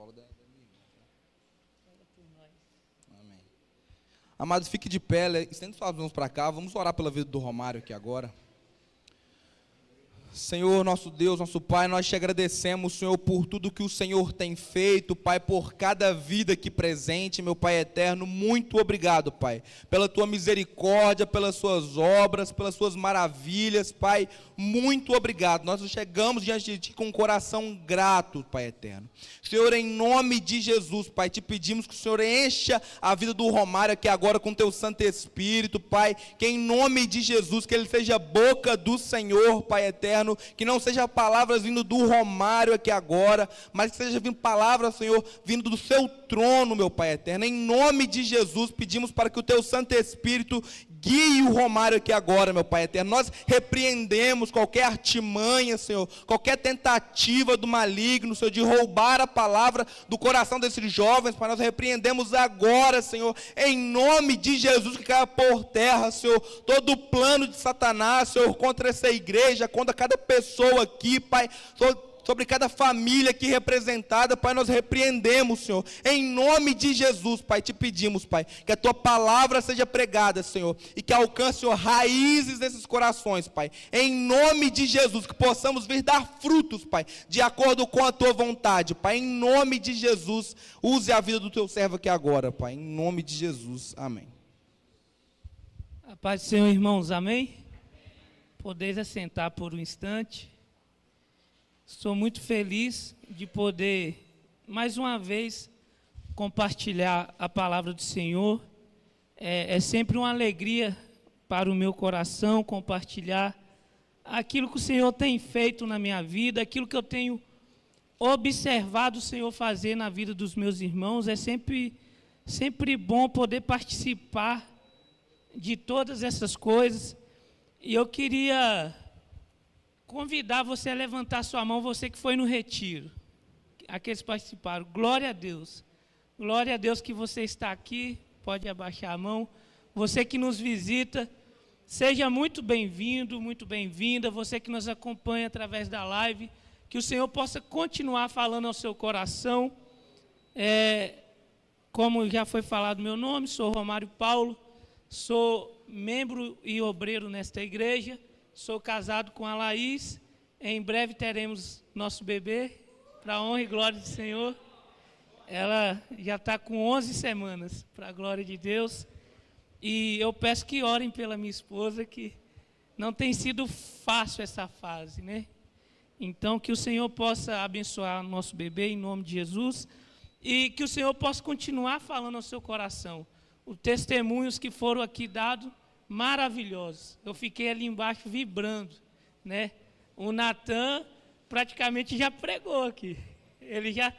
colo da minha irmã. Amém. Amados, fique de pé, estende suas mãos para cá, vamos orar pela vida do Romário aqui agora. Senhor, nosso Deus, nosso Pai, nós te agradecemos, Senhor, por tudo que o Senhor tem feito, Pai, por cada vida aqui presente, meu Pai eterno, muito obrigado, Pai, pela tua misericórdia, pelas suas obras, pelas suas maravilhas, Pai, muito obrigado. Nós chegamos diante de ti com um coração grato, Pai eterno. Senhor, em nome de Jesus, Pai, te pedimos que o Senhor encha a vida do Romário aqui agora com teu Santo Espírito, Pai, que em nome de Jesus, que ele seja a boca do Senhor, Pai eterno, que não seja palavras vindo do Romário aqui agora, mas que seja vindo palavras, Senhor, vindo do seu trono, meu Pai eterno. Em nome de Jesus, pedimos para que o teu Santo Espírito guie o Romário aqui agora, meu Pai eterno. Nós repreendemos qualquer artimanha, Senhor, qualquer tentativa do maligno, Senhor, de roubar a palavra do coração desses jovens, Pai. Nós repreendemos agora, Senhor, em nome de Jesus, que caia por terra, Senhor, todo o plano de Satanás, Senhor, contra essa igreja, contra cada pessoa aqui, Pai, sobre cada família aqui representada, Pai, nós repreendemos, Senhor, em nome de Jesus, Pai, te pedimos, Pai, que a tua palavra seja pregada, Senhor, e que alcance, Senhor, raízes nesses corações, Pai, em nome de Jesus, que possamos vir dar frutos, Pai, de acordo com a tua vontade, Pai, em nome de Jesus, use a vida do teu servo aqui agora, Pai, em nome de Jesus, amém. A paz do Senhor, irmãos, amém? Podeis assentar por um instante. Estou muito feliz de poder, mais uma vez, compartilhar a palavra do Senhor. É sempre uma alegria para o meu coração compartilhar aquilo que o Senhor tem feito na minha vida, aquilo que eu tenho observado o Senhor fazer na vida dos meus irmãos. É sempre bom poder participar de todas essas coisas. E eu queria convidar você a levantar sua mão, você que foi no retiro, aqueles que participaram. Glória a Deus que você está aqui, pode abaixar a mão. Você que nos visita, seja muito bem-vindo, muito bem-vinda. Você que nos acompanha através da live, que o Senhor possa continuar falando ao seu coração. Como já foi falado meu nome, sou Romário Paulo, sou membro e obreiro nesta igreja, sou casado com a Laís, em breve teremos nosso bebê, para a honra e glória do Senhor. Ela já está com 11 semanas, para a glória de Deus, e eu peço que orem pela minha esposa, que não tem sido fácil essa fase, né? Então, que o Senhor possa abençoar o nosso bebê, em nome de Jesus, e que o Senhor possa continuar falando ao seu coração. Os testemunhos que foram aqui dados, maravilhosos. Eu fiquei ali embaixo vibrando, né? O Natan praticamente já pregou aqui. Ele já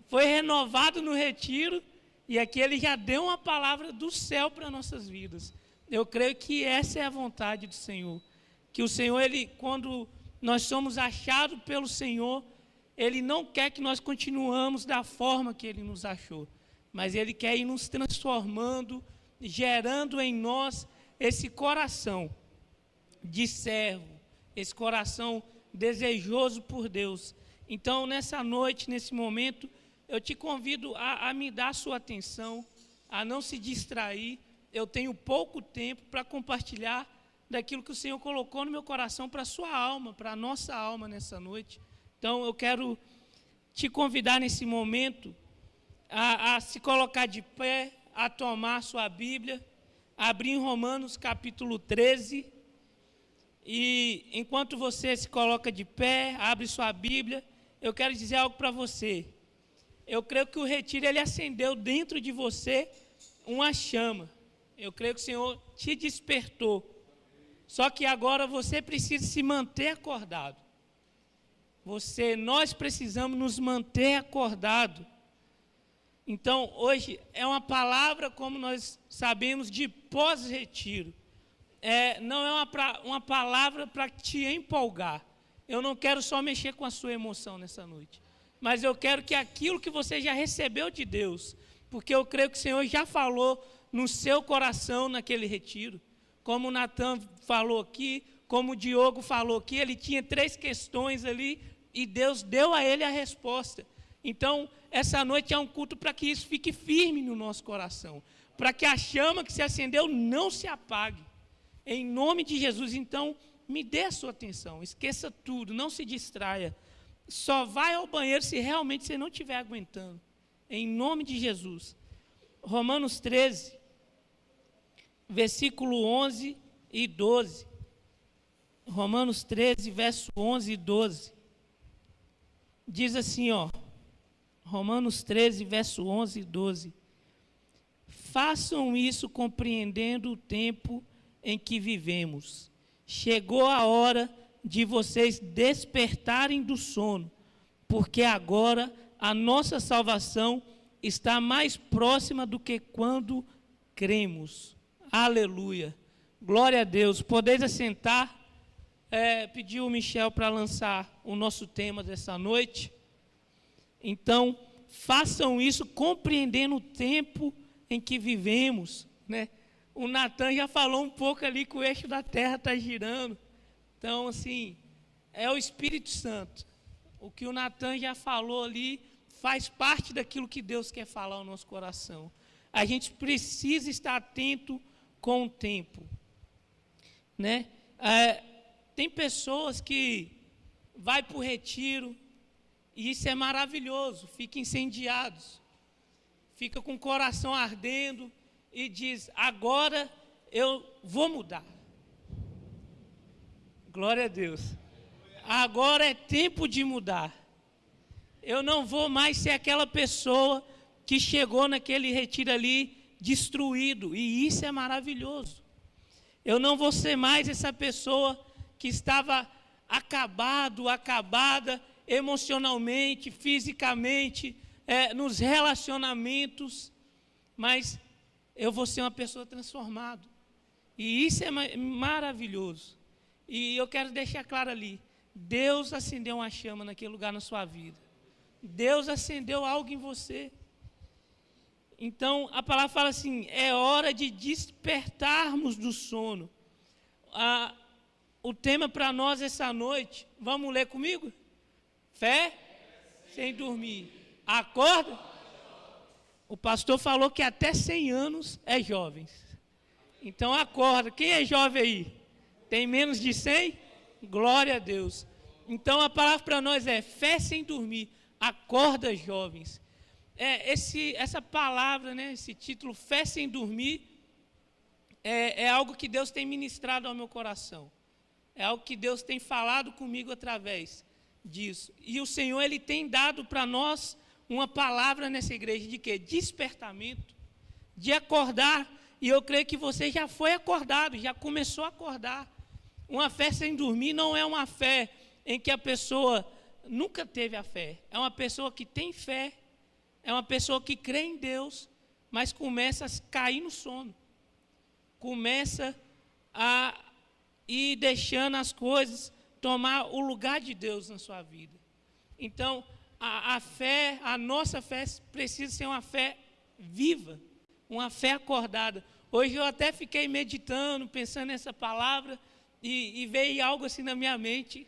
foi renovado no retiro e aqui ele já deu uma palavra do céu para nossas vidas. Eu creio que essa é a vontade do Senhor. Que o Senhor, quando nós somos achados pelo Senhor, Ele não quer que nós continuamos da forma que Ele nos achou, mas Ele quer ir nos transformando, gerando em nós esse coração de servo, esse coração desejoso por Deus. Então, nessa noite, nesse momento, eu te convido a me dar sua atenção, a não se distrair. Eu tenho pouco tempo para compartilhar daquilo que o Senhor colocou no meu coração para a sua alma, para a nossa alma nessa noite. Então, eu quero te convidar nesse momento a se colocar de pé, a tomar a sua Bíblia, abrir em Romanos capítulo 13, e enquanto você se coloca de pé, abre sua Bíblia, eu quero dizer algo para você. Eu creio que o retiro, ele acendeu dentro de você uma chama. Eu creio que o Senhor te despertou. Só que agora você precisa se manter acordado. Nós precisamos nos manter acordados. Então, hoje é uma palavra, como nós sabemos, de pós-retiro. Não é uma palavra para te empolgar. Eu não quero só mexer com a sua emoção nessa noite, mas eu quero que aquilo que você já recebeu de Deus, porque eu creio que o Senhor já falou no seu coração naquele retiro, como o Natan falou aqui, como o Diogo falou aqui, ele tinha 3 questões ali, e Deus deu a ele a resposta. Então, essa noite é um culto para que isso fique firme no nosso coração, para que a chama que se acendeu não se apague. Em nome de Jesus, então, me dê a sua atenção, esqueça tudo, não se distraia. Só vai ao banheiro se realmente você não estiver aguentando. Em nome de Jesus. Romanos 13, versículo 11 e 12. Romanos 13, verso 11 e 12. Diz assim, ó. Romanos 13, verso 11 e 12. Façam isso compreendendo o tempo em que vivemos. Chegou a hora de vocês despertarem do sono, porque agora a nossa salvação está mais próxima do que quando cremos. Aleluia. Glória a Deus. Podeis assentar. Pediu o Michel para lançar o nosso tema dessa noite. Então, façam isso compreendendo o tempo em que vivemos, né? O Natan já falou um pouco ali que o eixo da terra está girando. Então, assim, é o Espírito Santo. O que o Natan já falou ali faz parte daquilo que Deus quer falar ao nosso coração. A gente precisa estar atento com o tempo, né? Tem pessoas que vai para o retiro, e isso é maravilhoso, fica incendiados, fica com o coração ardendo e diz, agora eu vou mudar. Glória a Deus. Agora é tempo de mudar. Eu não vou mais ser aquela pessoa que chegou naquele retiro ali destruído, e isso é maravilhoso. Eu não vou ser mais essa pessoa que estava acabada emocionalmente, fisicamente, nos relacionamentos, mas eu vou ser uma pessoa transformada. E isso é maravilhoso. E eu quero deixar claro ali, Deus acendeu uma chama naquele lugar na sua vida. Deus acendeu algo em você. Então, a palavra fala assim, é hora de despertarmos do sono. O tema para nós essa noite, vamos ler comigo? Fé sem dormir. Acorda? O pastor falou que até 100 anos é jovens. Então acorda. Quem é jovem aí? Tem menos de 100? Glória a Deus. Então a palavra para nós é fé sem dormir. Acorda, jovens. Essa palavra, né, esse título, fé sem dormir, é algo que Deus tem ministrado ao meu coração. É algo que Deus tem falado comigo através disso. E o Senhor, Ele tem dado para nós uma palavra nessa igreja de quê? Despertamento, de acordar. E eu creio que você já foi acordado, já começou a acordar. Uma fé sem dormir não é uma fé em que a pessoa nunca teve a fé. É uma pessoa que tem fé, é uma pessoa que crê em Deus, mas começa a cair no sono. Começa a ir deixando as coisas tomar o lugar de Deus na sua vida. Então, a fé, a nossa fé precisa ser uma fé viva, uma fé acordada. Hoje eu até fiquei meditando, pensando nessa palavra, e veio algo assim na minha mente,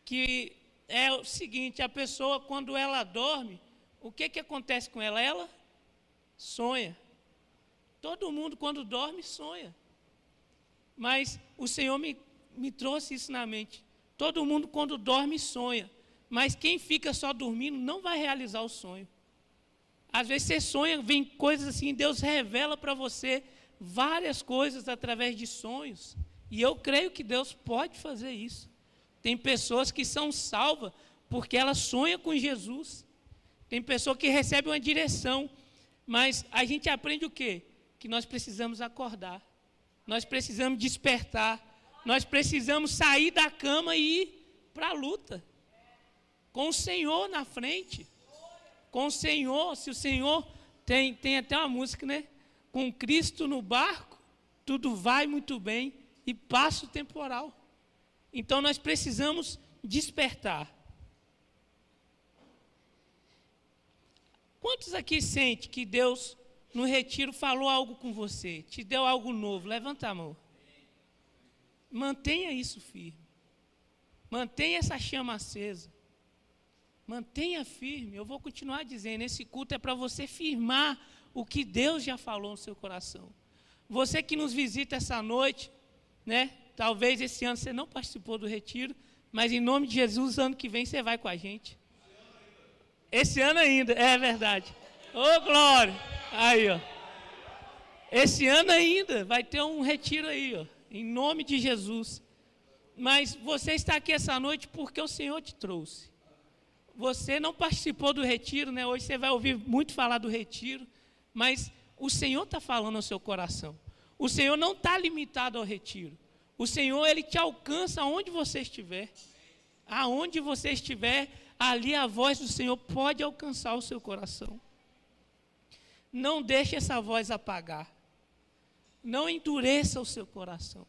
que é o seguinte, a pessoa quando ela dorme, o que acontece com ela? Ela sonha. Todo mundo quando dorme sonha. Mas o Senhor me trouxe isso na mente. Todo mundo quando dorme sonha. Mas quem fica só dormindo não vai realizar o sonho. Às vezes você sonha, vem coisas assim, Deus revela para você várias coisas através de sonhos. E eu creio que Deus pode fazer isso. Tem pessoas que são salvas porque elas sonham com Jesus. Tem pessoa que recebe uma direção. Mas a gente aprende o quê? Que nós precisamos acordar. Nós precisamos despertar. Nós precisamos sair da cama e ir para a luta. Com o Senhor na frente. Com o Senhor, se o Senhor tem até uma música, né? Com Cristo no barco, tudo vai muito bem e passa o temporal. Então nós precisamos despertar. Quantos aqui sentem que Deus no retiro falou algo com você, te deu algo novo? Levanta a mão. Mantenha isso firme. Mantenha essa chama acesa. Mantenha firme. Eu vou continuar dizendo, esse culto é para você firmar o que Deus já falou no seu coração. Você que nos visita essa noite, né? Talvez esse ano você não participou do retiro, mas em nome de Jesus, ano que vem você vai com a gente. Esse ano ainda, é verdade. Ô, glória! Aí, ó. Esse ano ainda vai ter um retiro aí, ó, em nome de Jesus. Mas você está aqui essa noite porque o Senhor te trouxe. Você não participou do retiro, né? Hoje você vai ouvir muito falar do retiro, mas o Senhor está falando ao seu coração. O Senhor não está limitado ao retiro. O Senhor, Ele te alcança aonde você estiver. Aonde você estiver, ali a voz do Senhor pode alcançar o seu coração. Não deixe essa voz apagar. Não endureça o seu coração.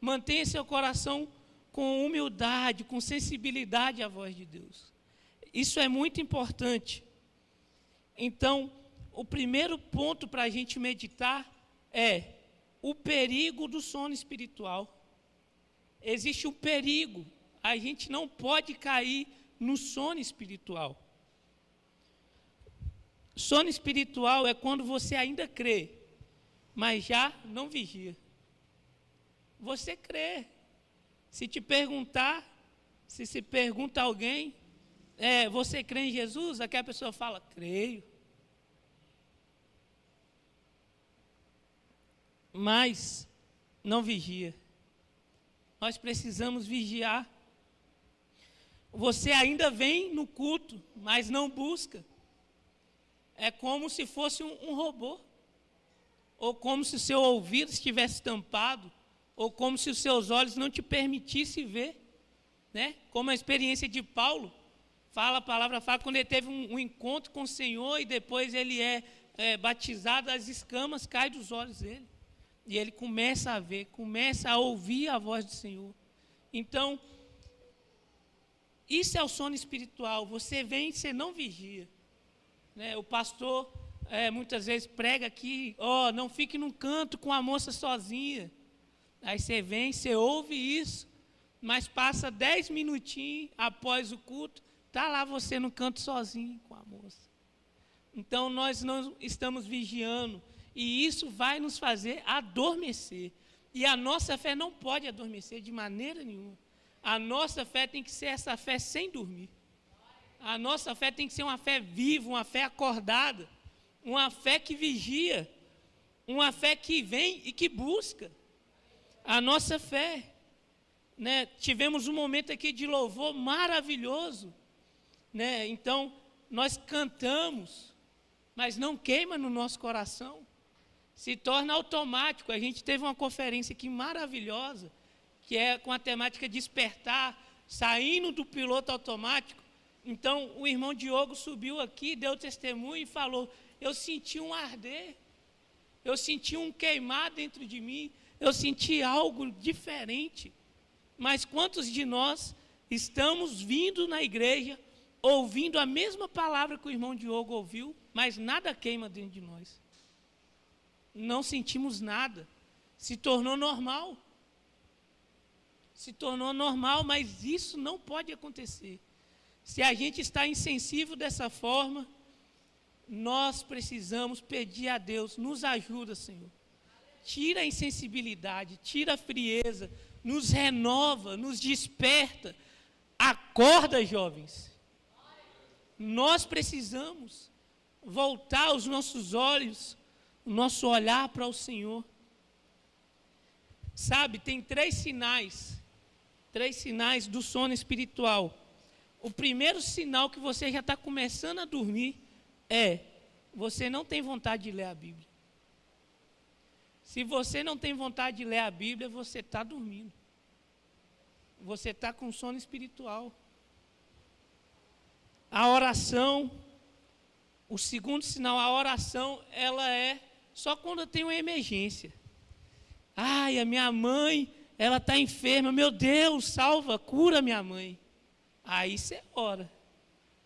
Mantenha seu coração com humildade, com sensibilidade à voz de Deus. Isso é muito importante. Então, o primeiro ponto para a gente meditar é o perigo do sono espiritual. Existe um perigo. A gente não pode cair no sono espiritual. Sono espiritual é quando você ainda crê, mas já não vigia. Você crê. Se te perguntar, se pergunta a alguém, você crê em Jesus? Aquela pessoa fala, creio. Mas não vigia. Nós precisamos vigiar. Você ainda vem no culto, mas não busca. É como se fosse um robô. Ou como se o seu ouvido estivesse tampado. Ou como se os seus olhos não te permitissem ver. Né? Como a experiência de Paulo. A palavra fala quando ele teve um encontro com o Senhor e depois ele é batizado, as escamas caem dos olhos dele. E ele começa a ver, começa a ouvir a voz do Senhor. Então, isso é o sono espiritual. Você vem e você não vigia. Né? O pastor muitas vezes prega aqui, não fique num canto com a moça sozinha. Aí você vem, você ouve isso, mas passa 10 minutinhos após o culto, está lá você no canto sozinho com a moça. Então, nós não estamos vigiando. E isso vai nos fazer adormecer. E a nossa fé não pode adormecer de maneira nenhuma. A nossa fé tem que ser essa fé sem dormir. A nossa fé tem que ser uma fé viva, uma fé acordada. Uma fé que vigia. Uma fé que vem e que busca. A nossa fé. Né? Tivemos um momento aqui de louvor maravilhoso. Né? Então, nós cantamos, mas não queima no nosso coração. Se torna automático. A gente teve uma conferência aqui maravilhosa, que é com a temática despertar, saindo do piloto automático. Então, o irmão Diogo subiu aqui, deu testemunho e falou, eu senti um arder, eu senti um queimar dentro de mim, eu senti algo diferente. Mas quantos de nós estamos vindo na igreja, ouvindo a mesma palavra que o irmão Diogo ouviu, mas nada queima dentro de nós? Não sentimos nada, se tornou normal. Se tornou normal, mas isso não pode acontecer. Se a gente está insensível dessa forma, nós precisamos pedir a Deus, nos ajuda, Senhor. Tira a insensibilidade, tira a frieza, nos renova, nos desperta. Acorda, jovens. Nós precisamos voltar os nossos olhos, o nosso olhar para o Senhor. Sabe, tem três sinais do sono espiritual. O primeiro sinal que você já está começando a dormir é, você não tem vontade de ler a Bíblia. Se você não tem vontade de ler a Bíblia, você está dormindo. Você está com sono espiritual. A oração, o segundo sinal, a oração, ela é só quando eu tenho uma emergência. Ai, a minha mãe, ela está enferma. Meu Deus, salva, cura minha mãe. Aí você ora.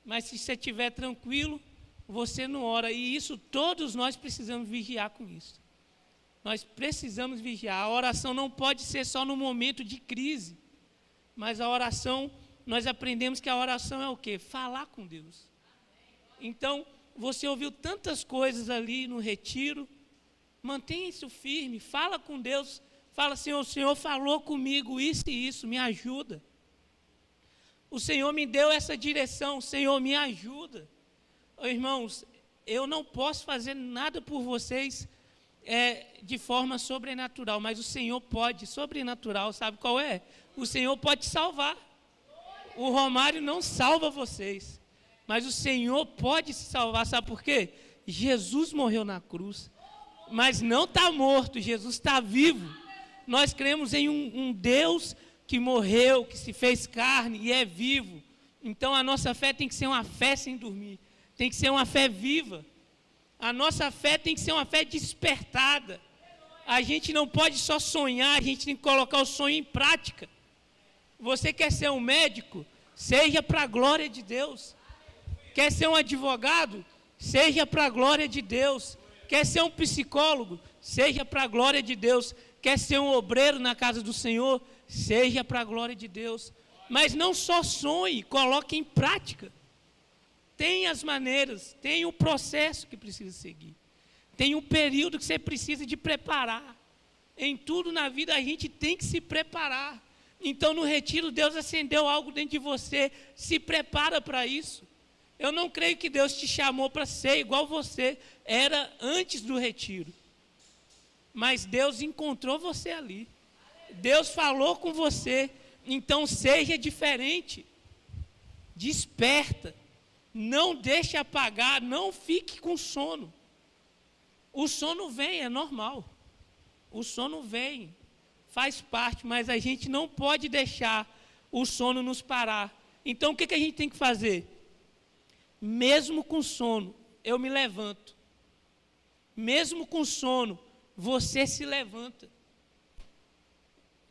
Mas se você estiver tranquilo, você não ora. E isso, todos nós precisamos vigiar com isso. Nós precisamos vigiar. A oração não pode ser só no momento de crise. Mas a oração nós aprendemos que a oração é o quê? Falar com Deus. Então, você ouviu tantas coisas ali no retiro, mantenha isso firme, fala com Deus, fala, Senhor, o Senhor falou comigo isso e isso, me ajuda. O Senhor me deu essa direção, o Senhor me ajuda. Irmãos, eu não posso fazer nada por vocês de forma sobrenatural, mas o Senhor pode, sobrenatural, sabe qual é? O Senhor pode salvar. O Romário não salva vocês, mas o Senhor pode se salvar, sabe por quê? Jesus morreu na cruz, mas não está morto, Jesus está vivo. Nós cremos em um Deus que morreu, que se fez carne e é vivo. Então a nossa fé tem que ser uma fé sem dormir, tem que ser uma fé viva. A nossa fé tem que ser uma fé despertada. A gente não pode só sonhar, a gente tem que colocar o sonho em prática. Você quer ser um médico? Seja para a glória de Deus. Quer ser um advogado? Seja para a glória de Deus. Quer ser um psicólogo? Seja para a glória de Deus. Quer ser um obreiro na casa do Senhor? Seja para a glória de Deus. Mas não só sonhe, coloque em prática. Tem as maneiras, tem o processo que precisa seguir. Tem um período que você precisa de preparar. Em tudo na vida a gente tem que se preparar. Então no retiro Deus acendeu algo dentro de você, se prepara para isso. Eu não creio que Deus te chamou para ser igual você era antes do retiro. Mas Deus encontrou você ali. Deus falou com você, então seja diferente. Desperta. Não deixe apagar, não fique com sono. O sono vem, é normal. O sono vem, faz parte, mas a gente não pode deixar o sono nos parar. Então o que a gente tem que fazer? Mesmo com sono, eu me levanto. Mesmo com sono, você se levanta.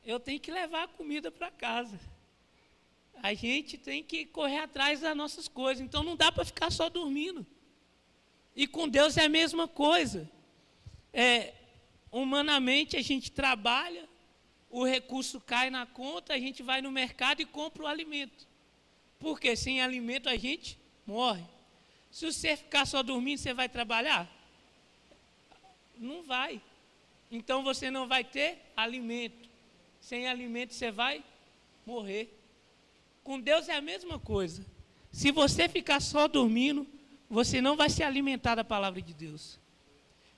Eu tenho que levar a comida para casa. A gente tem que correr atrás das nossas coisas. Então não dá para ficar só dormindo. E com Deus é a mesma coisa. Humanamente a gente trabalha, o recurso cai na conta, a gente vai no mercado e compra o alimento. Porque sem alimento a gente morre. Se você ficar só dormindo, você vai trabalhar? Não vai. Então você não vai ter alimento. Sem alimento você vai morrer. Com Deus é a mesma coisa. Se você ficar só dormindo, você não vai se alimentar da palavra de Deus.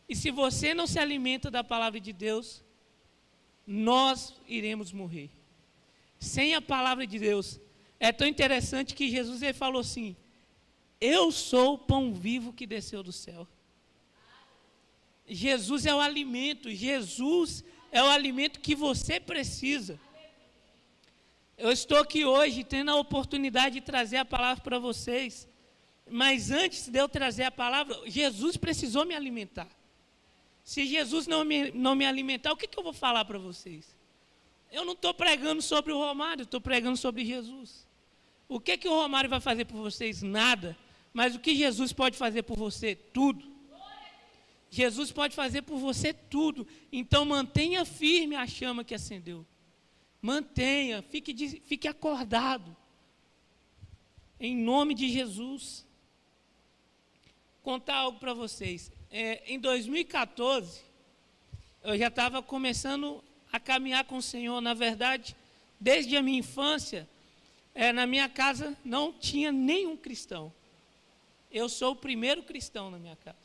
E se você não se alimenta da palavra de Deus, nós iremos morrer. Sem a palavra de Deus. É tão interessante que Jesus ele falou assim: eu sou o pão vivo que desceu do céu. Jesus é o alimento. Jesus é o alimento que você precisa. Eu estou aqui hoje tendo a oportunidade de trazer a palavra para vocês. Mas antes de eu trazer a palavra, Jesus precisou me alimentar. Se Jesus não me alimentar, o que eu vou falar para vocês? Eu não estou pregando sobre o Romário, estou pregando sobre Jesus. O que o Romário vai fazer por vocês? Nada. Mas o que Jesus pode fazer por você? Tudo. Jesus pode fazer por você tudo. Então mantenha firme a chama que acendeu. Mantenha, fique acordado. Em nome de Jesus. Contar algo para vocês. Em 2014, eu já estava começando a caminhar com o Senhor. Na verdade, desde a minha infância, na minha casa não tinha nenhum cristão. Eu sou o primeiro cristão na minha casa.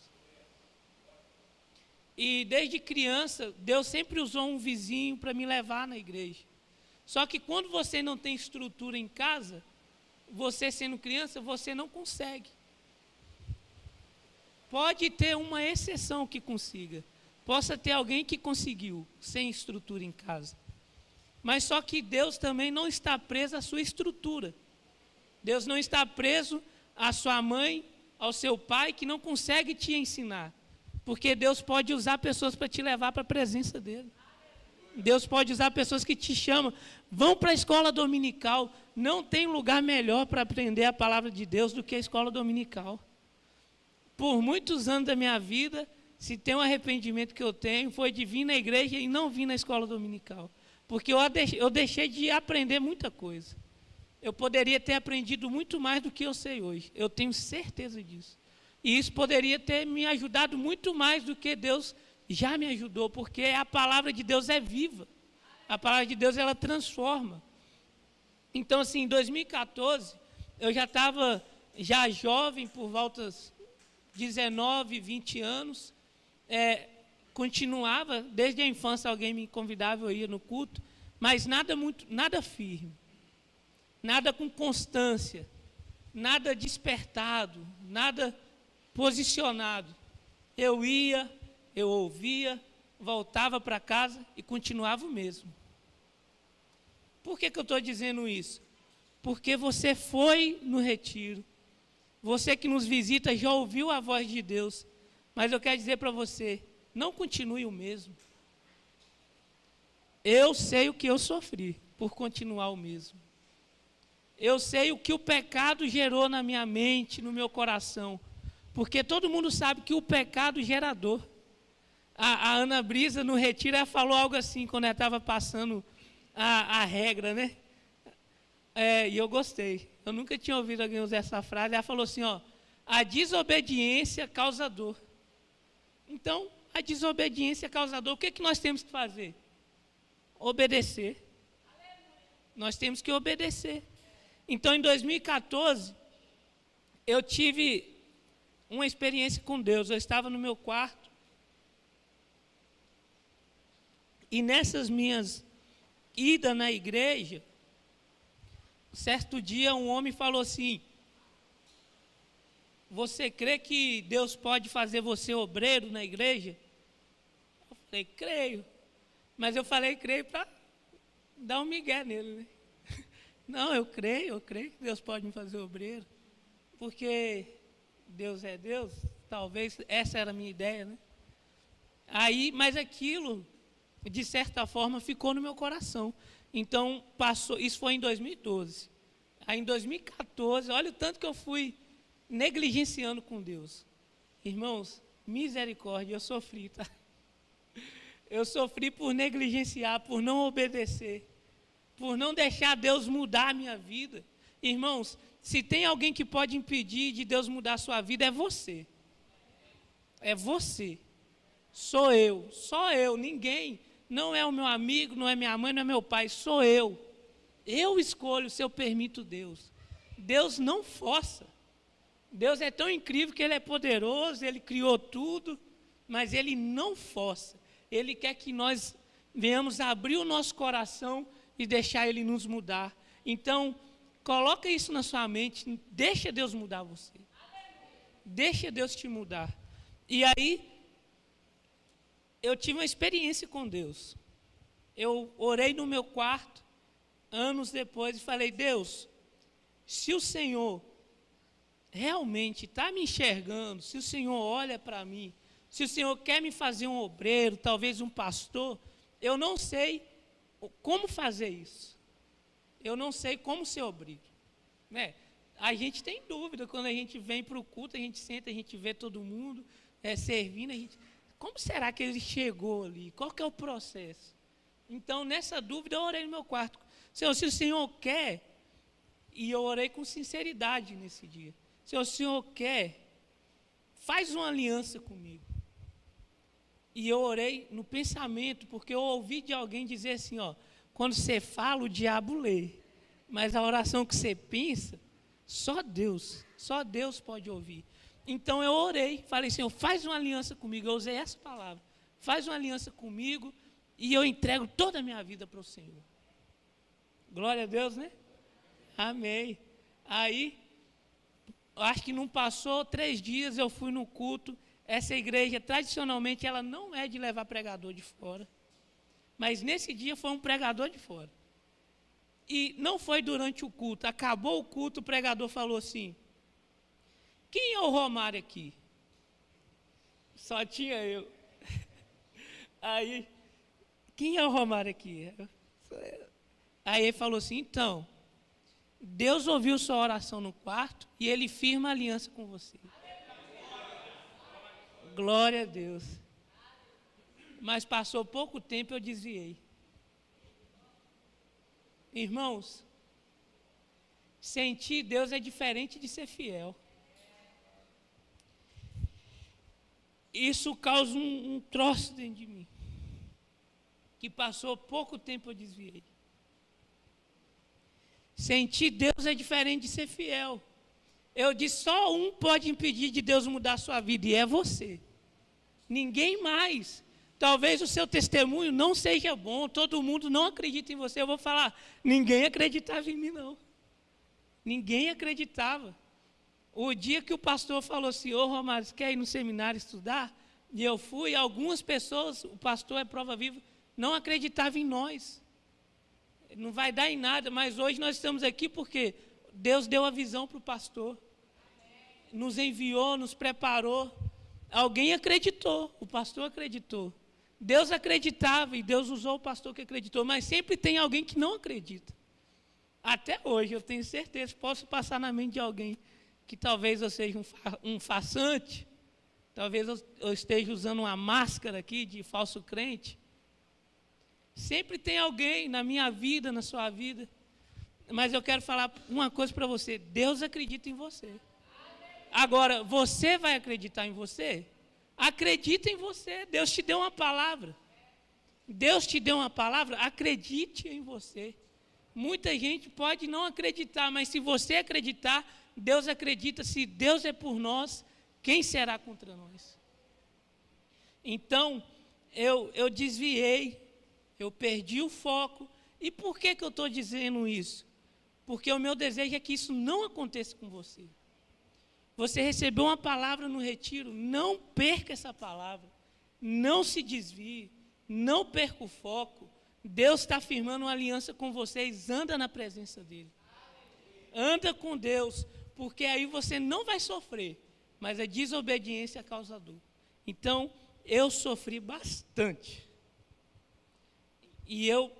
E desde criança, Deus sempre usou um vizinho para me levar na igreja. Só que quando você não tem estrutura em casa, você sendo criança, você não consegue. Pode ter uma exceção que consiga. Possa ter alguém que conseguiu, sem estrutura em casa. Mas só que Deus também não está preso à sua estrutura. Deus não está preso à sua mãe, ao seu pai, que não consegue te ensinar. Porque Deus pode usar pessoas para te levar para a presença dEle. Deus pode usar pessoas que te chamam. Vão para a escola dominical. Não tem lugar melhor para aprender a palavra de Deus do que a escola dominical. Por muitos anos da minha vida, se tem um arrependimento que eu tenho, foi de vir na igreja e não vir na escola dominical. Porque eu deixei de aprender muita coisa. eu poderia ter aprendido muito mais do que eu sei hoje. Eu tenho certeza disso. E isso poderia ter me ajudado muito mais do que Deus já me ajudou, porque a palavra de Deus é viva. A palavra de Deus, ela transforma. Então, assim, em 2014, eu já estava já jovem, por volta de 19, 20 anos. Continuava, desde a infância alguém me convidava, eu ia no culto, mas nada firme, nada com constância, nada despertado, nada posicionado. Eu ia, eu ouvia, voltava para casa e continuava o mesmo. Por que eu estou dizendo isso? Porque você foi no retiro, você que nos visita já ouviu a voz de Deus, mas eu quero dizer para você, não continue o mesmo. Eu sei o que eu sofri por continuar o mesmo. Eu sei o que o pecado gerou na minha mente, no meu coração, porque todo mundo sabe que o pecado gera dor. A Ana Brisa, no retiro, ela falou algo assim, quando ela estava passando a regra, né? E eu gostei. Eu nunca tinha ouvido alguém usar essa frase. Ela falou assim, ó, a desobediência causa dor. Então, a desobediência causa dor. O que nós temos que fazer? Obedecer. Nós temos que obedecer. Então, em 2014, eu tive uma experiência com Deus. Eu estava no meu quarto. E nessas minhas idas na igreja, certo dia um homem falou assim, você crê que Deus pode fazer você obreiro na igreja? Eu falei, creio. Mas eu falei, creio para dar um migué nele, né? Não, eu creio que Deus pode me fazer obreiro. Porque Deus é Deus, talvez essa era a minha ideia, né? Mas aquilo, de certa forma, ficou no meu coração. Então, isso foi em 2012. Aí em 2014, olha o tanto que eu fui negligenciando com Deus. Irmãos, misericórdia, eu sofri, tá? Eu sofri por negligenciar, por não obedecer, por não deixar Deus mudar a minha vida. Irmãos, se tem alguém que pode impedir de Deus mudar a sua vida, é você. É você. Sou eu, só eu, ninguém. Não é o meu amigo, não é minha mãe, não é meu pai, sou eu. Eu escolho se eu permito Deus. Deus não força. Deus é tão incrível que Ele é poderoso, Ele criou tudo, mas Ele não força. Ele quer que nós venhamos abrir o nosso coração e deixar Ele nos mudar. Então, coloca isso na sua mente, deixa Deus mudar você. Deixa Deus te mudar. E aí, eu tive uma experiência com Deus. Eu orei no meu quarto, anos depois, e falei, Deus, se o Senhor realmente está me enxergando, se o Senhor olha para mim, se o Senhor quer me fazer um obreiro, talvez um pastor, eu não sei como fazer isso. Eu não sei como ser obreiro. Né? A gente tem dúvida, quando a gente vem para o culto, a gente senta, a gente vê todo mundo servindo, como será que ele chegou ali? Qual que é o processo? Então, nessa dúvida, eu orei no meu quarto. Senhor, se o Senhor quer, e eu orei com sinceridade nesse dia. Se o Senhor quer, faz uma aliança comigo. E eu orei no pensamento, porque eu ouvi de alguém dizer assim, ó, quando você fala, o diabo lê. Mas a oração que você pensa, só Deus pode ouvir. Então eu orei, falei, Senhor, faz uma aliança comigo. Eu usei essa palavra, faz uma aliança comigo e eu entrego toda a minha vida para o Senhor. Glória a Deus, né? Amém. Aí, acho que não passou 3 dias, eu fui no culto. Essa igreja, tradicionalmente, ela não é de levar pregador de fora. Mas nesse dia foi um pregador de fora. E não foi durante o culto. Acabou o culto, o pregador falou assim, quem é o Romário aqui? Só tinha eu. Aí, quem é o Romário aqui? Aí ele falou assim, então, Deus ouviu sua oração no quarto e Ele firma a aliança com você. Glória a Deus. Mas passou pouco tempo, eu desviei. Irmãos, Sentir Deus é diferente de ser fiel. Isso causa um troço dentro de mim, que passou pouco tempo eu desviei. Sentir Deus é diferente de ser fiel. Eu disse, só um pode impedir de Deus mudar a sua vida, e é você. Ninguém mais. Talvez o seu testemunho não seja bom, todo mundo não acredita em você. Eu vou falar, ninguém acreditava em mim, não. Ninguém acreditava. O dia que o pastor falou assim, ô Romário, você quer ir no seminário estudar? E eu fui, algumas pessoas, o pastor é prova viva, não acreditavam em nós. Não vai dar em nada, mas hoje nós estamos aqui porque Deus deu a visão para o pastor. Nos enviou, nos preparou. Alguém acreditou, o pastor acreditou. Deus acreditava e Deus usou o pastor que acreditou, mas sempre tem alguém que não acredita. Até hoje, eu tenho certeza, posso passar na mente de alguém que talvez eu seja um farsante, talvez eu esteja usando uma máscara aqui de falso crente. Sempre tem alguém na minha vida, na sua vida. Mas eu quero falar uma coisa para você. Deus acredita em você. Agora, você vai acreditar em você? Acredita em você. Deus te deu uma palavra. Deus te deu uma palavra, acredite em você. Muita gente pode não acreditar, mas se você acreditar, Deus acredita. Se Deus é por nós, quem será contra nós? Então, eu desviei, eu perdi o foco. E por que eu estou dizendo isso? Porque o meu desejo é que isso não aconteça com você. Você recebeu uma palavra no retiro, não perca essa palavra. Não se desvie, não perca o foco. Deus está firmando uma aliança com vocês, anda na presença dEle. Anda com Deus, porque aí você não vai sofrer, mas a desobediência causa dor. Então, eu sofri bastante. E eu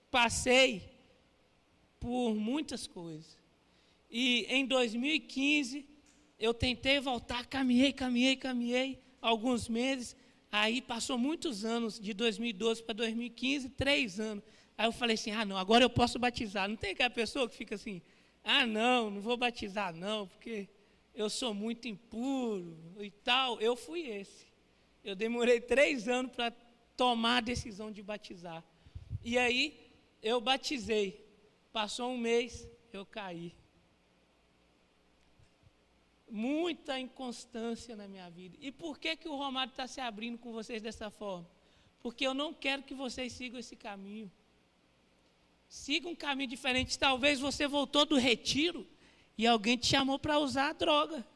passei por muitas coisas. E em 2015, eu tentei voltar, caminhei alguns meses. Aí passou muitos anos, de 2012 para 2015, 3 anos. Aí eu falei assim, não, agora eu posso batizar. Não tem aquela pessoa que fica assim, não vou batizar não, porque eu sou muito impuro e tal. Eu fui esse. Eu demorei 3 anos para tomar a decisão de batizar. E aí eu batizei. Passou um mês, eu caí. Muita inconstância na minha vida. E por que o Romário está se abrindo com vocês dessa forma? Porque eu não quero que vocês sigam esse caminho. Siga um caminho diferente. Talvez você voltou do retiro e alguém te chamou para usar a droga.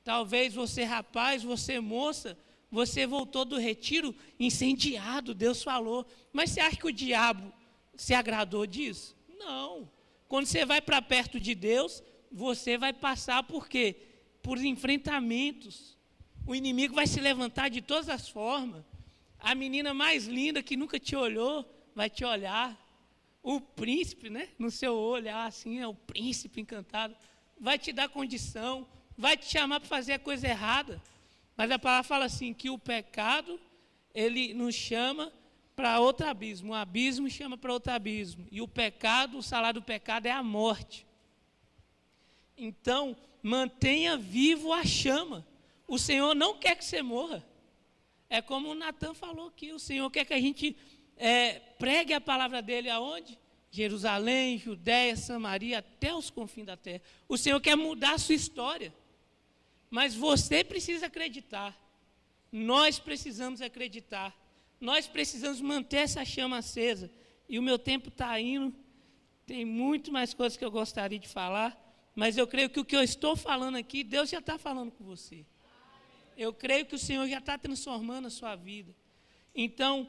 Talvez você, rapaz, você, moça, você voltou do retiro incendiado, Deus falou. Mas você acha que o diabo se agradou disso? Não. Quando você vai para perto de Deus, você vai passar por quê? Por enfrentamentos. O inimigo vai se levantar de todas as formas. A menina mais linda que nunca te olhou, vai te olhar. O príncipe, né? No seu olhar assim, é o príncipe encantado. Vai te dar condição, vai te chamar para fazer a coisa errada. Mas a palavra fala assim, que o pecado, ele nos chama para outro abismo. O abismo chama para outro abismo. E o pecado, o salário do pecado é a morte. Então, mantenha vivo a chama. O Senhor não quer que você morra. É como o Natan falou aqui, o Senhor quer que a gente pregue a palavra dele aonde? Jerusalém, Judéia, Samaria, até os confins da terra. O Senhor quer mudar a sua história. Mas você precisa acreditar. Nós precisamos acreditar. Nós precisamos manter essa chama acesa. E o meu tempo está indo. Tem muito mais coisas que eu gostaria de falar. Mas eu creio que o que eu estou falando aqui, Deus já está falando com você. Eu creio que o Senhor já está transformando a sua vida. Então,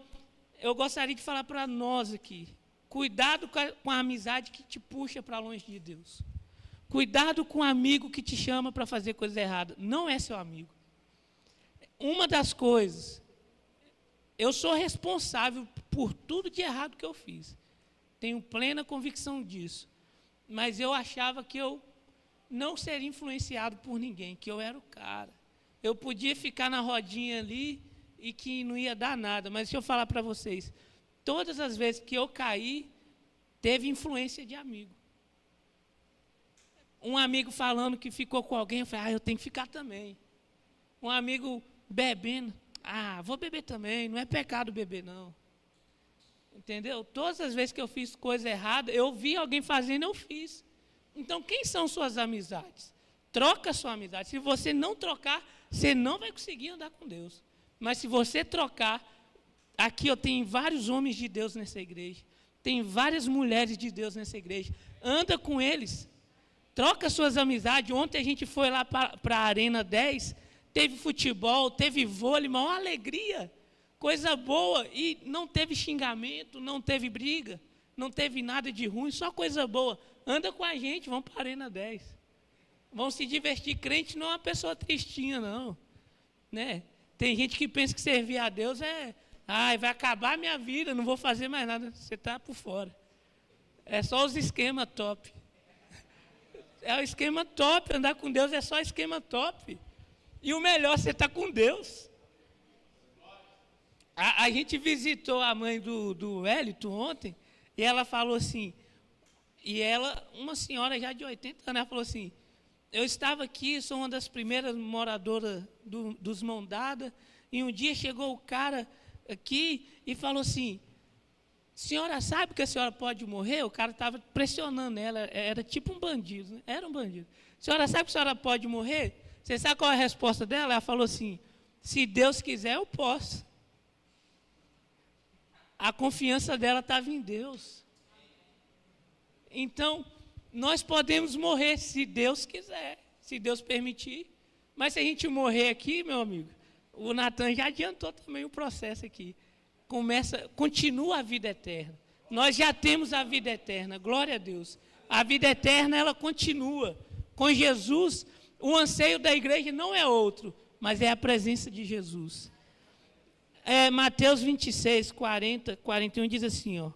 eu gostaria de falar para nós aqui. Cuidado com a amizade que te puxa para longe de Deus. Cuidado com o amigo que te chama para fazer coisa errada. Não é seu amigo. Uma das coisas, eu sou responsável por tudo de errado que eu fiz. Tenho plena convicção disso. Mas eu achava que eu não seria influenciado por ninguém, que eu era o cara. Eu podia ficar na rodinha ali e que não ia dar nada. Mas deixa eu falar para vocês, todas as vezes que eu caí, teve influência de amigo. Um amigo falando que ficou com alguém, eu falei, eu tenho que ficar também. Um amigo bebendo, vou beber também, não é pecado beber não. Entendeu? Todas as vezes que eu fiz coisa errada, eu vi alguém fazendo, eu fiz. Então, quem são suas amizades? Troca sua amizade. Se você não trocar, você não vai conseguir andar com Deus. Mas se você trocar, aqui eu tenho vários homens de Deus nessa igreja, tem várias mulheres de Deus nessa igreja. Anda com eles. Troca suas amizades. Ontem a gente foi lá para a Arena 10, teve futebol, teve vôlei, uma alegria, coisa boa. E não teve xingamento, não teve briga, não teve nada de ruim, só coisa boa. Anda com a gente, vamos para a Arena 10. Vão se divertir. Crente não é uma pessoa tristinha, não. Né? Tem gente que pensa que servir a Deus vai acabar a minha vida, não vou fazer mais nada. Você está por fora. É só os esquemas top. É o esquema top, andar com Deus é só esquema top. E o melhor, você está com Deus. A gente visitou a mãe do Wellington ontem, e ela falou assim, uma senhora já de 80 anos, ela falou assim, eu estava aqui, sou uma das primeiras moradoras dos Mão Dada, e um dia chegou o cara aqui e falou assim, senhora sabe que a senhora pode morrer? O cara estava pressionando ela, era tipo um bandido, né? Era um bandido. Senhora sabe que a senhora pode morrer? Você sabe qual é a resposta dela? Ela falou assim, se Deus quiser eu posso. A confiança dela estava em Deus. Então, nós podemos morrer se Deus quiser, se Deus permitir. Mas se a gente morrer aqui, meu amigo, o Natan já adiantou também o processo aqui. Continua a vida eterna. Nós já temos a vida eterna, glória a Deus. A vida eterna, ela continua. Com Jesus, o anseio da igreja não é outro, mas é a presença de Jesus. Mateus 26, 40, 41 diz assim,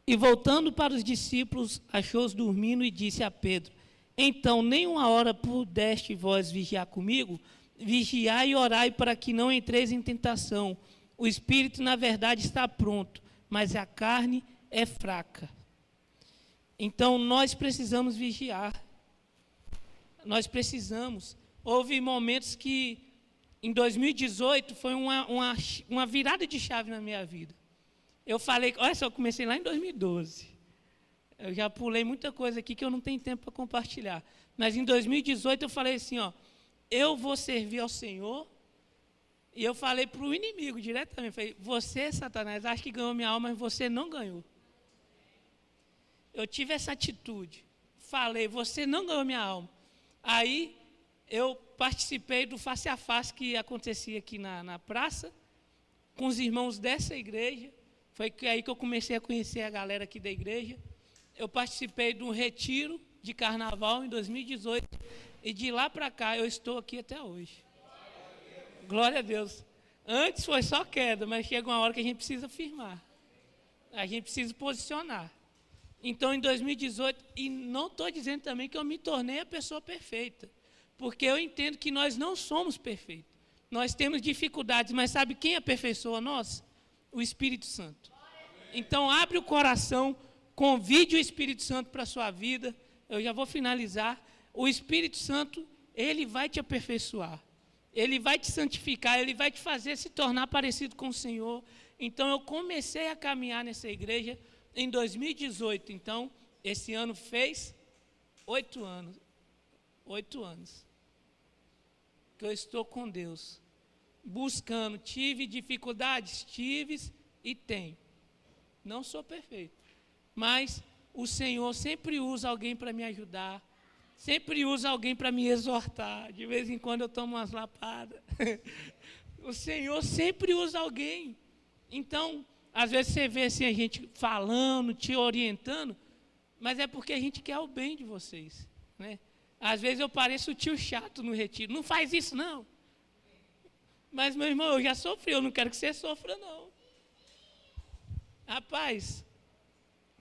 E voltando para os discípulos, achou-os dormindo e disse a Pedro, então, nem uma hora pudeste vós vigiar comigo? Vigiai e orai para que não entreis em tentação. O espírito, na verdade, está pronto, mas a carne é fraca. Então, nós precisamos vigiar. Nós precisamos. Houve momentos que, em 2018, foi uma virada de chave na minha vida. Eu falei, olha só, eu comecei lá em 2012. Eu já pulei muita coisa aqui que eu não tenho tempo para compartilhar. Mas em 2018 eu falei assim, eu vou servir ao Senhor. E eu falei para o inimigo diretamente, falei, você, Satanás, acha que ganhou minha alma, mas você não ganhou. Eu tive essa atitude. Falei, você não ganhou minha alma. Aí eu participei do face a face que acontecia aqui na praça, com os irmãos dessa igreja. Foi aí que eu comecei a conhecer a galera aqui da igreja. Eu participei de um retiro de carnaval em 2018. E de lá para cá eu estou aqui até hoje. Glória a Deus. Antes foi só queda, mas chega uma hora que a gente precisa firmar. A gente precisa posicionar. Então, em 2018, e não estou dizendo também que eu me tornei a pessoa perfeita, porque eu entendo que nós não somos perfeitos. Nós temos dificuldades, mas sabe quem aperfeiçoa nós? O Espírito Santo. Então, abre o coração, convide o Espírito Santo para a sua vida. Eu já vou finalizar. O Espírito Santo, ele vai te aperfeiçoar. Ele vai te santificar, ele vai te fazer se tornar parecido com o Senhor. Então, eu comecei a caminhar nessa igreja em 2018. Então, esse ano fez 8 anos. 8 anos. Que eu estou com Deus. Buscando. Tive dificuldades? Tive e tenho. Não sou perfeito. Mas o Senhor sempre usa alguém para me ajudar. Sempre usa alguém para me exortar. De vez em quando eu tomo umas lapadas. O Senhor sempre usa alguém. Então, às vezes você vê assim, a gente falando, te orientando, mas é porque a gente quer o bem de vocês. Né? Às vezes eu pareço o tio chato no retiro. Não faz isso, não. Mas, meu irmão, eu já sofri. Eu não quero que você sofra, não. Rapaz,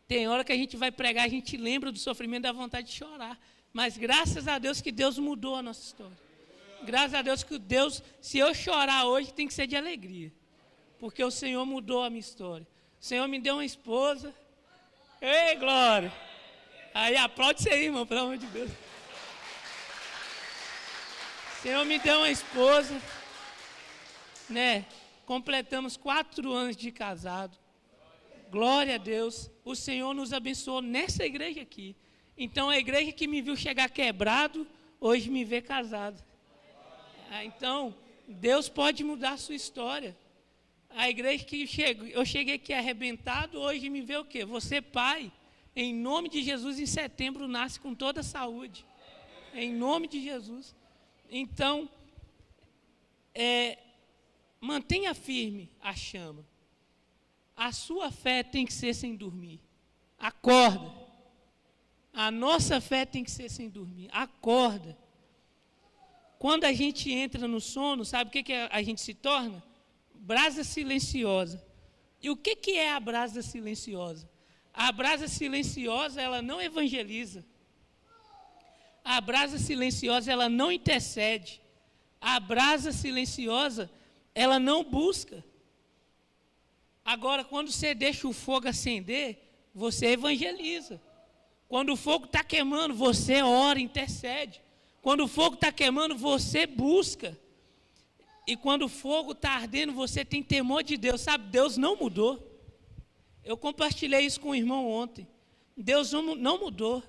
tem hora que a gente vai pregar, a gente lembra do sofrimento, da vontade de chorar. Mas graças a Deus que Deus mudou a nossa história. Graças a Deus que Deus, se eu chorar hoje, tem que ser de alegria. Porque o Senhor mudou a minha história. O Senhor me deu uma esposa. Ei, glória! Aí aplaude isso aí, irmão, pelo amor de Deus. O Senhor me deu uma esposa, né? Completamos 4 anos de casado. Glória a Deus. O Senhor nos abençoou nessa igreja aqui. Então, a igreja que me viu chegar quebrado, hoje me vê casado. Então, Deus pode mudar a sua história. A igreja que eu cheguei aqui arrebentado, hoje me vê o quê? Você, pai, em nome de Jesus, em setembro, nasce com toda a saúde. Em nome de Jesus. Então, mantenha firme a chama. A sua fé tem que ser sem dormir. Acorda. A nossa fé tem que ser sem dormir. Acorda. Quando a gente entra no sono, sabe o que a gente se torna? Brasa silenciosa. E o que é a brasa silenciosa? A brasa silenciosa, ela não evangeliza. A brasa silenciosa, ela não intercede. A brasa silenciosa, ela não busca. Agora, quando você deixa o fogo acender, você evangeliza. Quando o fogo está queimando, você ora, intercede. Quando o fogo está queimando, você busca. E quando o fogo está ardendo, você tem temor de Deus. Sabe, Deus não mudou. Eu compartilhei isso com o irmão ontem. Deus não mudou.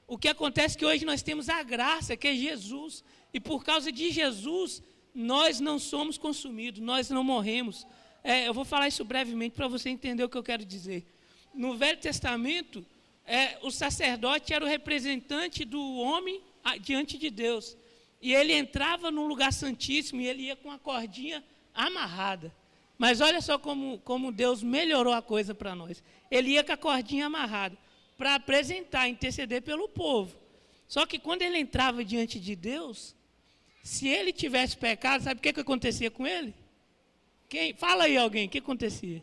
O que acontece é que hoje nós temos a graça, que é Jesus. E por causa de Jesus, nós não somos consumidos, nós não morremos. Eu vou falar isso brevemente para você entender o que eu quero dizer. No Velho Testamento, o sacerdote era o representante do homem diante de Deus. E ele entrava no lugar santíssimo e ele ia com a cordinha amarrada. Mas olha só como Deus melhorou a coisa para nós. Ele ia com a cordinha amarrada para apresentar, interceder pelo povo. Só que quando ele entrava diante de Deus, se ele tivesse pecado, sabe o que acontecia com ele? Fala aí alguém, o que acontecia?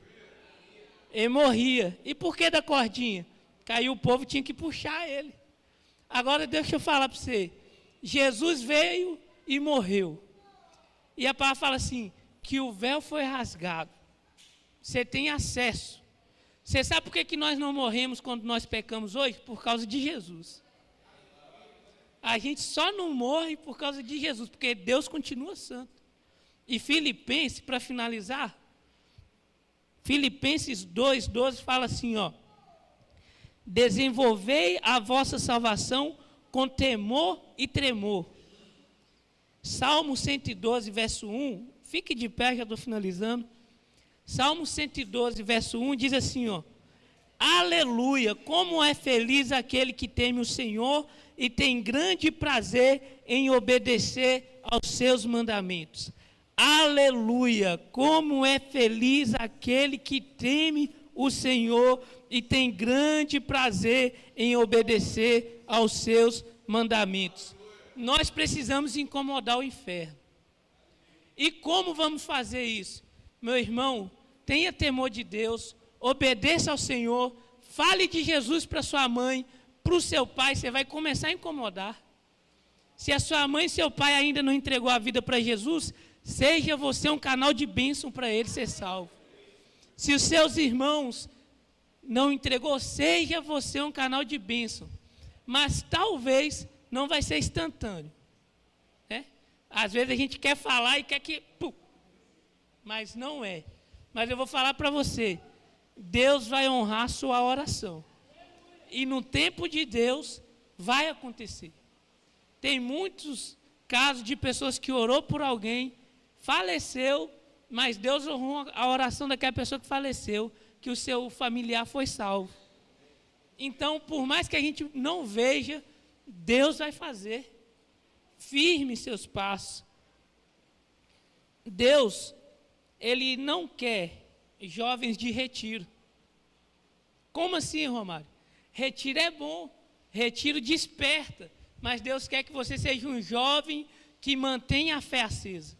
Ele morria. E por que da cordinha? Caiu o povo, tinha que puxar ele. Agora deixa eu falar para você. Jesus veio e morreu. E a palavra fala assim, que o véu foi rasgado. Você tem acesso. Você sabe por que nós não morremos quando nós pecamos hoje? Por causa de Jesus. A gente só não morre por causa de Jesus, porque Deus continua santo. E Filipenses, para finalizar, Filipenses 2:12 fala assim, ó. Desenvolvei a vossa salvação com temor e tremor. Salmo 112, verso 1, fique de pé, já estou finalizando. Salmo 112, verso 1 diz assim, ó. Aleluia, como é feliz aquele que teme o Senhor e tem grande prazer em obedecer aos seus mandamentos. Aleluia, como é feliz aquele que teme o Senhor e tem grande prazer em obedecer aos seus mandamentos. Nós precisamos incomodar o inferno. E como vamos fazer isso? Meu irmão, tenha temor de Deus, obedeça ao Senhor, fale de Jesus para sua mãe, para o seu pai, você vai começar a incomodar. Se a sua mãe e seu pai ainda não entregou a vida para Jesus, seja você um canal de bênção para ele ser salvo. Se os seus irmãos não entregou, seja você um canal de bênção. Mas talvez não vai ser instantâneo. Né? Às vezes a gente quer falar e quer que... Mas não é. Mas eu vou falar para você. Deus vai honrar a sua oração. E no tempo de Deus vai acontecer. Tem muitos casos de pessoas que orou por alguém, faleceu, mas Deus honrou a oração daquela pessoa que faleceu, que o seu familiar foi salvo. Então, por mais que a gente não veja, Deus vai fazer. Firme seus passos. Deus, Ele não quer jovens de retiro. Como assim, Romário? Retiro é bom, retiro desperta, mas Deus quer que você seja um jovem que mantenha a fé acesa.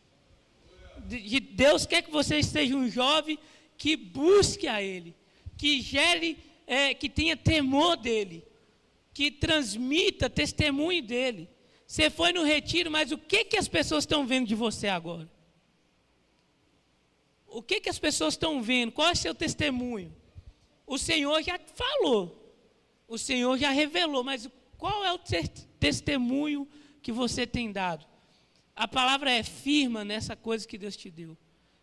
Deus quer que você seja um jovem que busque a Ele, que gere, que tenha temor dEle, que transmita testemunho dEle. Você foi no retiro, mas o que as pessoas estão vendo de você agora? O que as pessoas estão vendo? Qual é o seu testemunho? O Senhor já falou. O Senhor já revelou, mas qual é o testemunho que você tem dado? A palavra é firma nessa coisa que Deus te deu.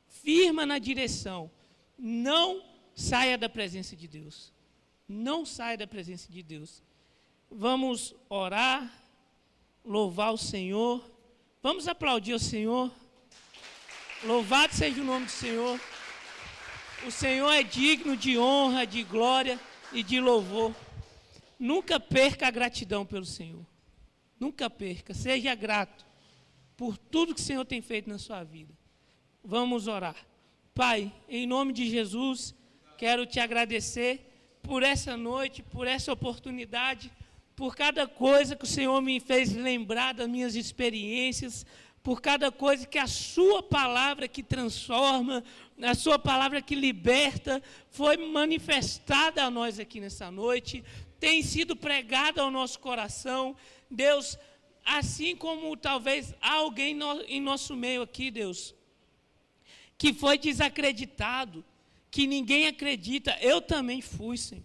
Firma na direção. Não saia da presença de Deus. Não saia da presença de Deus. Vamos orar, louvar o Senhor. Vamos aplaudir o Senhor. Louvado seja o nome do Senhor. O Senhor é digno de honra, de glória e de louvor. Nunca perca a gratidão pelo Senhor. Nunca perca. Seja grato por tudo que o Senhor tem feito na sua vida. Vamos orar. Pai, em nome de Jesus, quero te agradecer por essa noite, por essa oportunidade, por cada coisa que o Senhor me fez lembrar das minhas experiências, por cada coisa que a sua palavra que transforma, a sua palavra que liberta, foi manifestada a nós aqui nessa noite, tem sido pregada ao nosso coração. Deus, assim como talvez há alguém em nosso meio aqui, Deus, que foi desacreditado, que ninguém acredita, eu também fui, Senhor.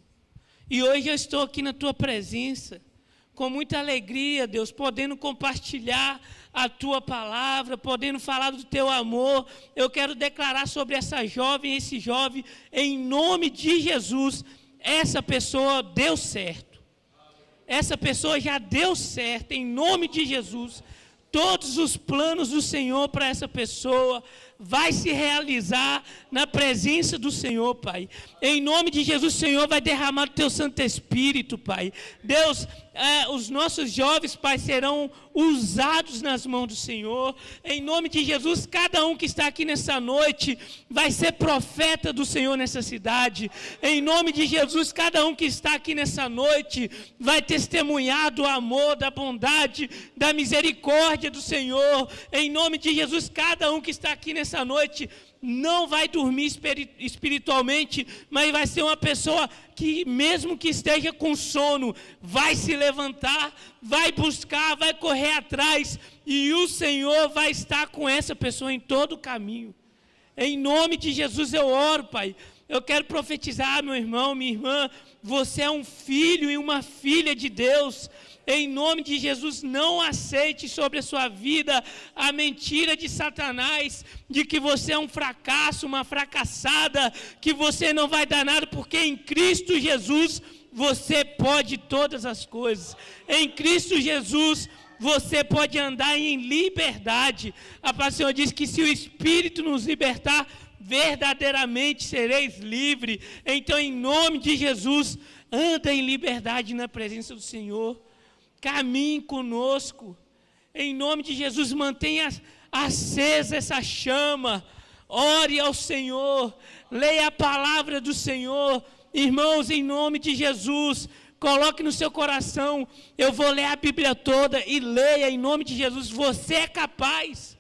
E hoje eu estou aqui na Tua presença, com muita alegria, Deus, podendo compartilhar a Tua palavra, podendo falar do Teu amor. Eu quero declarar sobre essa jovem, esse jovem, em nome de Jesus, essa pessoa deu certo. Essa pessoa já deu certo, em nome de Jesus. Todos os planos do Senhor para essa pessoa vai se realizar na presença do Senhor, Pai. Em nome de Jesus, o Senhor vai derramar o Teu Santo Espírito, Pai. Deus, os nossos jovens, Pai, serão usados nas mãos do Senhor. Em nome de Jesus, cada um que está aqui nessa noite vai ser profeta do Senhor nessa cidade. Em nome de Jesus, cada um que está aqui nessa noite vai testemunhar do amor, da bondade, da misericórdia do Senhor. Em nome de Jesus, cada um que está aqui nessa noite não vai dormir espiritualmente, mas vai ser uma pessoa que, mesmo que esteja com sono, vai se levantar, vai buscar, vai correr atrás, e o Senhor vai estar com essa pessoa em todo o caminho. Em nome de Jesus eu oro, Pai. Eu quero profetizar, meu irmão, minha irmã, você é um filho e uma filha de Deus. Em nome de Jesus, não aceite sobre a sua vida a mentira de Satanás, de que você é um fracasso, uma fracassada, que você não vai dar nada, porque em Cristo Jesus você pode todas as coisas. Em Cristo Jesus você pode andar em liberdade. A palavra do Senhor diz que se o Espírito nos libertar, verdadeiramente sereis livres. Então, em nome de Jesus, anda em liberdade na presença do Senhor. Caminhe conosco, em nome de Jesus, mantenha acesa essa chama, ore ao Senhor, leia a palavra do Senhor. Irmãos, em nome de Jesus, coloque no seu coração, eu vou ler a Bíblia toda e leia em nome de Jesus. Você é capaz,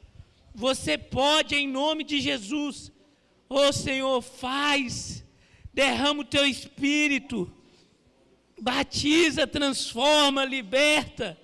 você pode em nome de Jesus. Ô Senhor, faz, derrama o Teu Espírito, batiza, transforma, liberta.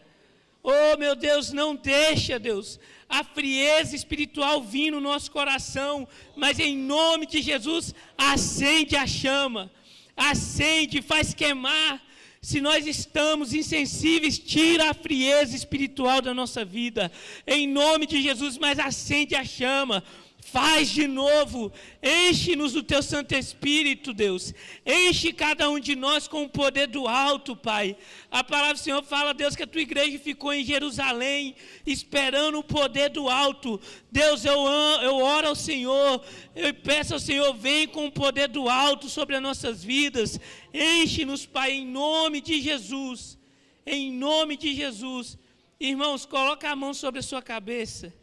Oh, meu Deus, não deixa, Deus, a frieza espiritual vir no nosso coração, mas em nome de Jesus, acende a chama, acende, faz queimar. Se nós estamos insensíveis, tira a frieza espiritual da nossa vida, em nome de Jesus, mas acende a chama. Faz de novo, enche-nos do Teu Santo Espírito, Deus. Enche cada um de nós com o poder do alto, Pai. A palavra do Senhor fala, Deus, que a Tua igreja ficou em Jerusalém, esperando o poder do alto. Deus, eu oro ao Senhor, eu peço ao Senhor, vem com o poder do alto sobre as nossas vidas. Enche-nos, Pai, em nome de Jesus. Em nome de Jesus. Irmãos, coloca a mão sobre a sua cabeça.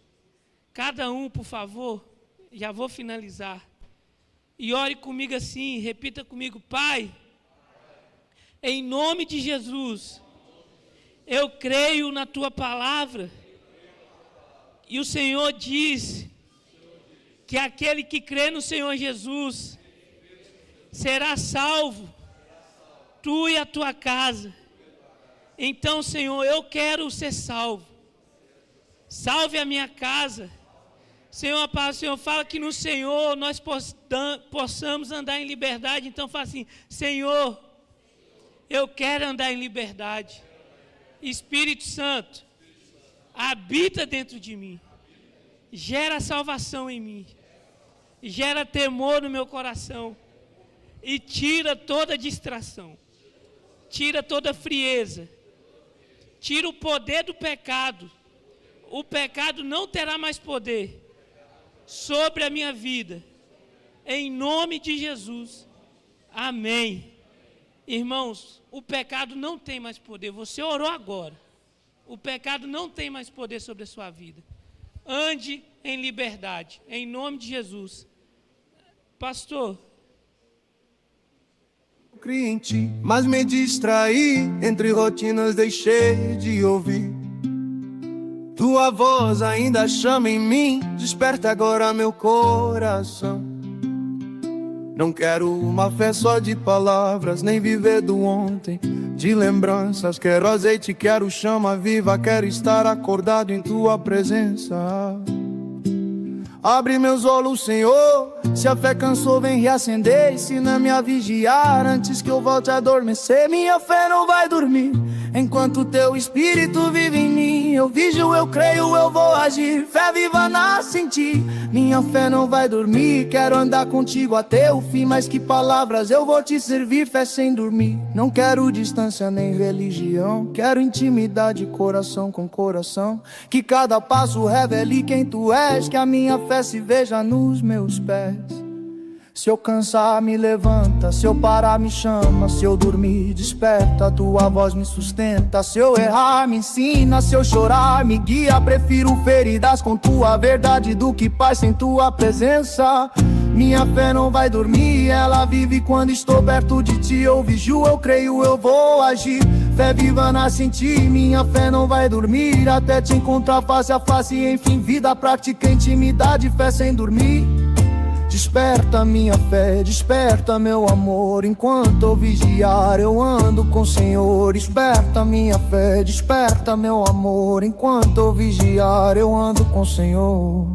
Cada um, por favor. Já vou finalizar. E ore comigo assim, repita comigo: Pai, em nome de Jesus, eu creio na Tua palavra. E o Senhor diz que aquele que crê no Senhor Jesus será salvo, tu e a tua casa. Então, Senhor, eu quero ser salvo. Salve a minha casa. Senhor, a palavra do Senhor fala que no Senhor nós possamos andar em liberdade. Então fala assim: Senhor, Eu quero andar em liberdade. Espírito Santo, habita dentro de mim. Gera salvação em mim. Gera temor no meu coração. E tira toda distração. Tira toda frieza. Tira o poder do pecado. O pecado não terá mais poder sobre a minha vida. Em nome de Jesus. Amém. Irmãos, o pecado não tem mais poder. Você orou agora. O pecado não tem mais poder sobre a sua vida. Ande em liberdade. Em nome de Jesus. Pastor. Criei em ti, mas me distraí. Entre rotinas deixei de ouvir. Tua voz ainda chama em mim. Desperta agora meu coração. Não quero uma fé só de palavras, nem viver do ontem, de lembranças. Quero azeite, quero chama viva, quero estar acordado em tua presença. Abre meus olhos, Senhor, se a fé cansou, vem reacender. Ensina-me a vigiar antes que eu volte a adormecer. Minha fé não vai dormir enquanto teu Espírito vive em mim. Eu vigio, eu creio, eu vou agir. Fé viva nasce em ti. Minha fé não vai dormir. Quero andar contigo até o fim. Mas que palavras eu vou te servir, fé sem dormir. Não quero distância nem religião. Quero intimidade, coração com coração. Que cada passo revele quem tu és. Que a minha fé se veja nos meus pés. Se eu cansar, me levanta. Se eu parar, me chama. Se eu dormir, desperta. Tua voz me sustenta. Se eu errar, me ensina. Se eu chorar, me guia. Prefiro feridas com tua verdade do que paz sem tua presença. Minha fé não vai dormir. Ela vive quando estou perto de ti. Eu vigio, eu creio, eu vou agir. Fé viva nasce em ti. Minha fé não vai dormir até te encontrar face a face. Enfim, vida prática, intimidade, fé sem dormir. Desperta minha fé, desperta meu amor. Enquanto eu vigiar, eu ando com o Senhor. Desperta minha fé, desperta meu amor. Enquanto eu vigiar, eu ando com o Senhor.